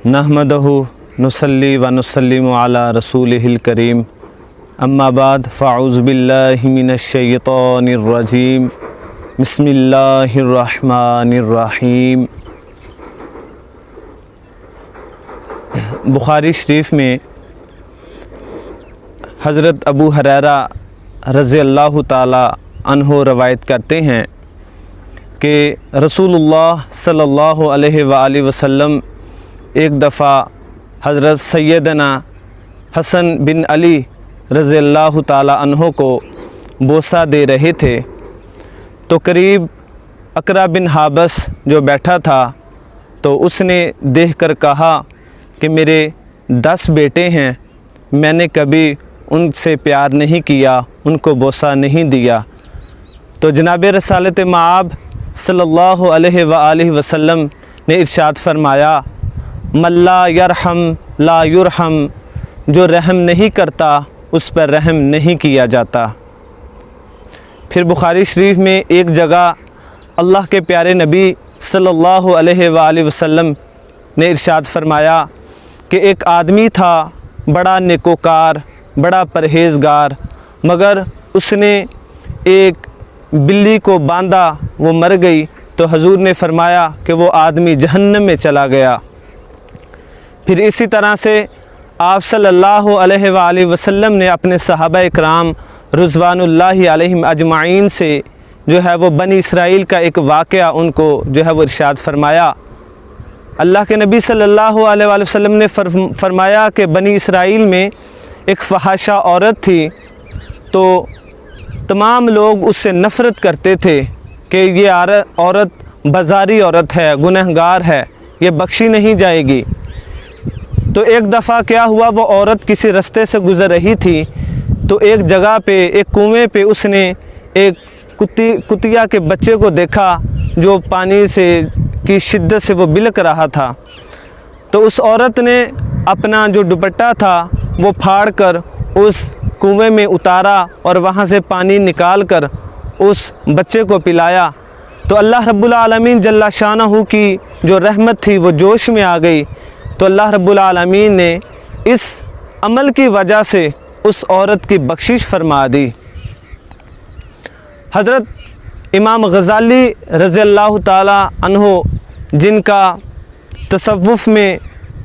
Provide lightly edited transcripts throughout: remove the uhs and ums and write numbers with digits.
नहमदहु नुसल्ली व नुसल्लिमु अला रसूलिहिल करीम अम्मा बाद फ़अऊज़ु बिल्लाहि मिनश शैतानिर रजीम बिस्मिल्लाहिर रहमानिर रहीम। बुखारी शरीफ में हज़रत अबू हुरैरा रज़ी अल्लाह ताला अन्हो रवायत करते हैं कि रसूलुल्लाह सल्लल्लाहु अलैहि वसल्लम एक दफ़ा हज़रत सैयदना हसन बिन अली रज़ी अल्लाह ताला अन्हो को बोसा दे रहे थे तो करीब अकरा बिन हाबस जो बैठा था तो उसने देखकर कहा कि मेरे 10 बेटे हैं, मैंने कभी उनसे प्यार नहीं किया, उनको बोसा नहीं दिया। तो जनाब रसालत माब सल्लल्लाहु अलैहि वसल्लम ने इरशाद फरमाया, मल्ला यरहम ला युरहम, जो रहम नहीं करता उस पर रहम नहीं किया जाता। फिर बुखारी शरीफ में एक जगह अल्लाह के प्यारे नबी सल्लल्लाहु अलैहि वसल्लम ने इरशाद फरमाया कि एक आदमी था बड़ा नेकोकार, बड़ा परहेज़गार, मगर उसने एक बिल्ली को बांधा, वो मर गई तो हजूर ने फरमाया कि वो आदमी जहन्नम में चला गया। फिर इसी तरह से आप सल्लल्लाहु अलैहि वसल्लम ने अपने सहाबा इकराम रुज़वानुल्लाहि अलैहिम अजमाइन से जो है वो बनी इसराइल का एक वाक़या उनको जो है वो इरशाद फरमाया। अल्लाह के नबी सल्लल्लाहु अलैहि वसल्लम ने फरमाया कि बनी इसराइल में एक फ़हाशा औरत थी, तो तमाम लोग उससे नफ़रत करते थे कि ये औरत बाज़ारी औरत है, गुनहगार है, ये बख्शी नहीं जाएगी। तो एक दफ़ा क्या हुआ, वो औरत किसी रास्ते से गुज़र रही थी तो एक जगह पे, एक कुएं पे उसने एक कुतिया के बच्चे को देखा जो पानी से की शिद्दत से वो बिलक रहा था। तो उस औरत ने अपना जो दुपट्टा था वो फाड़ कर उस कुएं में उतारा और वहाँ से पानी निकाल कर उस बच्चे को पिलाया। तो अल्लाह रब्बुल आलमीन जल्ला शानहू की जो रहमत थी वो जोश में आ गई। तो अल्लाह रब्बुल आलमीन ने इस अमल की वजह से उस औरत की बख्शिश फरमा दी। हज़रत इमाम गज़ाली रज़ी अल्लाह ताला अन्हो, जिनका तसव्वुफ़ में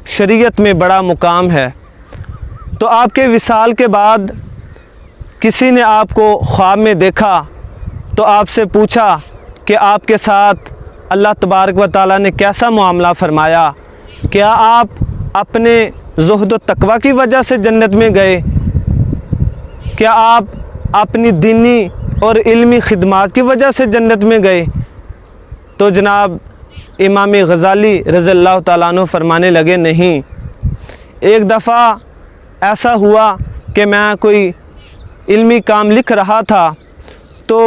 शरीयत में बड़ा मुकाम है, तो आपके विसाल के बाद किसी ने आपको ख्वाब में देखा तो आपसे पूछा कि आपके साथ अल्लाह तबारक व ताला ने कैसा मामला फ़रमाया, क्या आप अपने ज़ुहद व तक़वा की वजह से जन्नत में गए, क्या आप अपनी दीनी और इल्मी खिदमात की वजह से जन्नत में गए। तो जनाब इमाम गज़ाली रज़ी अल्लाह ताला अन्हु फरमाने लगे, नहीं, एक दफ़ा ऐसा हुआ कि मैं कोई इल्मी काम लिख रहा था तो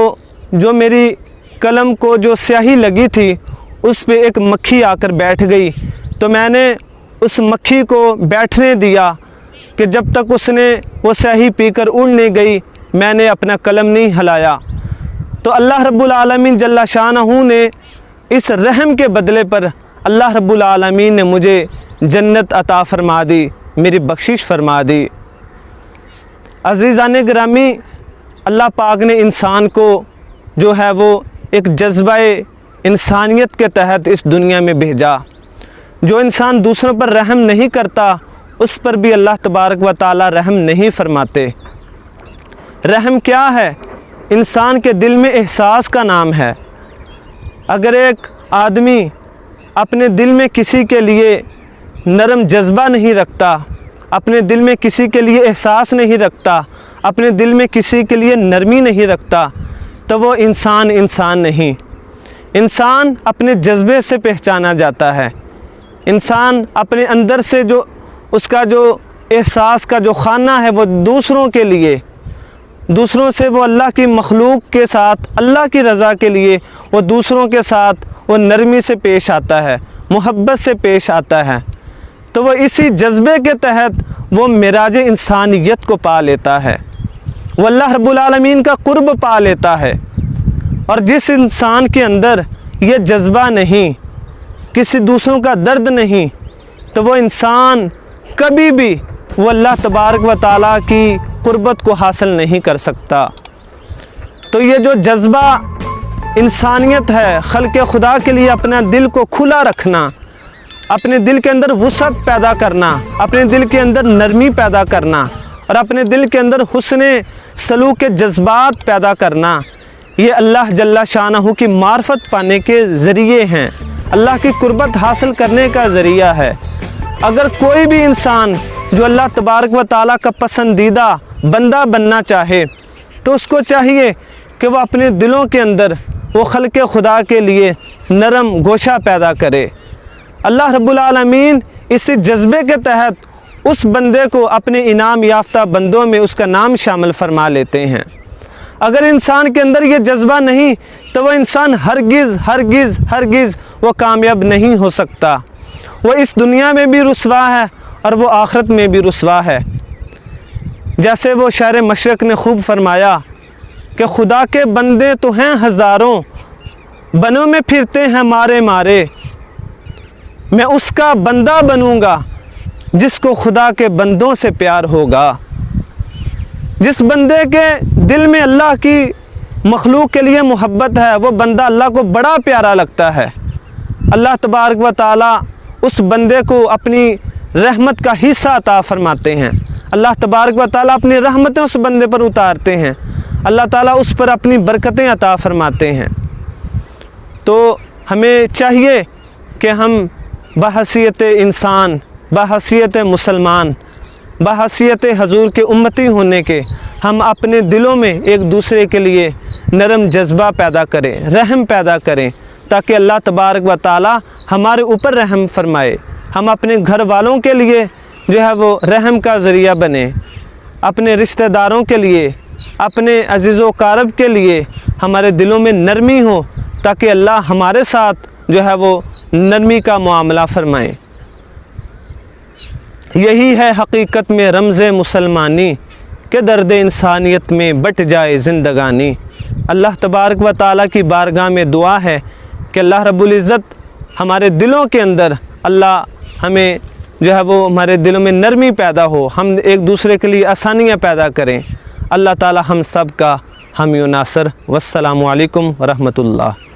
जो मेरी कलम को जो स्याही लगी थी उस पे एक मक्खी आकर बैठ गई। तो मैंने उस मक्खी को बैठने दिया कि जब तक उसने वो स्याही पीकर उड़ नहीं गई मैंने अपना कलम नहीं हिलाया। तो अल्लाह रब्बुल आलमीन जल्ला शानहू ने इस रहम के बदले पर अल्लाह रब्बुल आलमीन ने मुझे जन्नत अता फ़रमा दी, मेरी बख्शिश फ़रमा दी। अज़ीज़ान गिरामी, अल्लाह पाक ने इंसान को जो है वो एक जज्बाए इंसानियत के तहत इस दुनिया में भेजा। जो इंसान दूसरों पर रहम नहीं करता उस पर भी अल्लाह तबारक व ताला रहम नहीं फरमाते। रहम क्या है? इंसान के दिल में एहसास का नाम है। अगर एक आदमी अपने दिल में किसी के लिए नरम जज्बा नहीं रखता, अपने दिल में किसी के लिए एहसास नहीं रखता, अपने दिल में किसी के लिए नरमी नहीं रखता, तो वो इंसान नहीं। इंसान अपने जज्बे से पहचाना जाता है। इंसान अपने अंदर से जो उसका जो एहसास का जो खाना है वो दूसरों के लिए, दूसरों से वो अल्लाह की मखलूक के साथ, अल्लाह की रज़ा के लिए वो दूसरों के साथ वो नरमी से पेश आता है, मोहब्बत से पेश आता है। तो वो इसी जज्बे के तहत वो मिराज इंसानियत को पा लेता है, वो अल्लाह रब्बुल आलमीन का कुर्ब पा लेता है। और जिस इंसान के अंदर ये जज्बा नहीं, किसी दूसरों का दर्द नहीं, تو وہ انسان کبھی بھی وہ اللہ تبارک و تعالیٰ کی قربت کو حاصل نہیں کر سکتا۔ تو یہ جو جذبہ انسانیت ہے، خلق خدا کے لیے اپنا دل کو کھلا رکھنا، اپنے دل کے اندر وسعت پیدا کرنا، اپنے دل کے اندر نرمی پیدا کرنا اور اپنے دل کے اندر حسن سلوک کے جذبات پیدا کرنا، یہ اللہ جل شانہ کی معرفت پانے کے ذریعے ہیں، اللہ کی قربت حاصل کرنے کا ذریعہ ہے۔ اگر کوئی بھی انسان جو اللہ تبارک و تعالیٰ کا پسندیدہ بندہ بننا چاہے تو اس کو چاہیے کہ وہ اپنے دلوں کے اندر وہ خلق خدا کے لیے نرم گوشہ پیدا کرے۔ اللہ رب العالمین اسی جذبے کے تحت اس بندے کو اپنے انعام یافتہ بندوں میں اس کا نام شامل فرما لیتے ہیں۔ اگر انسان کے اندر یہ جذبہ نہیں تو وہ انسان ہرگز وہ کامیاب نہیں ہو سکتا، وہ اس دنیا میں بھی رسوا ہے اور وہ آخرت میں بھی رسوا ہے۔ جیسے وہ شاعر مشرق نے خوب فرمایا کہ خدا کے بندے تو ہیں ہزاروں، بنوں میں پھرتے ہیں مارے مارے، میں اس کا بندہ بنوں گا جس کو خدا کے بندوں سے پیار ہوگا۔ جس بندے کے دل میں اللہ کی مخلوق کے لیے محبت ہے وہ بندہ اللہ کو بڑا پیارا لگتا ہے۔ اللہ تبارک و تعالیٰ اس بندے کو اپنی رحمت کا حصہ عطا فرماتے ہیں، اللہ تبارک و تعالیٰ اپنی رحمتیں اس بندے پر اتارتے ہیں، اللہ تعالیٰ اس پر اپنی برکتیں عطا فرماتے ہیں۔ تو ہمیں چاہیے کہ ہم بحیثیت انسان، بحیثیت مسلمان، بحیثیت حضور کے امتی ہونے کے ہم اپنے دلوں میں ایک دوسرے کے لیے نرم جذبہ پیدا کریں، رحم پیدا کریں، تاکہ اللہ تبارک و تعالیٰ ہمارے اوپر رحم فرمائے، ہم اپنے گھر والوں کے لیے جو ہے وہ رحم کا ذریعہ بنے، اپنے رشتہ داروں کے لیے، اپنے عزیز و اقارب کے لیے ہمارے دلوں میں نرمی ہو، تاکہ اللہ ہمارے ساتھ جو ہے وہ نرمی کا معاملہ فرمائے۔ یہی ہے حقیقت میں رمز مسلمانی کہ درد انسانیت میں بٹ جائے زندگانی۔ اللہ تبارک و تعالیٰ کی بارگاہ میں دعا ہے کہ اللہ رب العزت ہمارے دلوں کے اندر اللہ ہمیں جو ہے وہ ہمارے دلوں میں نرمی پیدا ہو، ہم ایک دوسرے کے لیے آسانیاں پیدا کریں۔ اللہ تعالیٰ ہم سب کا حامی و ناصر۔ والسلام علیکم ورحمۃ اللہ۔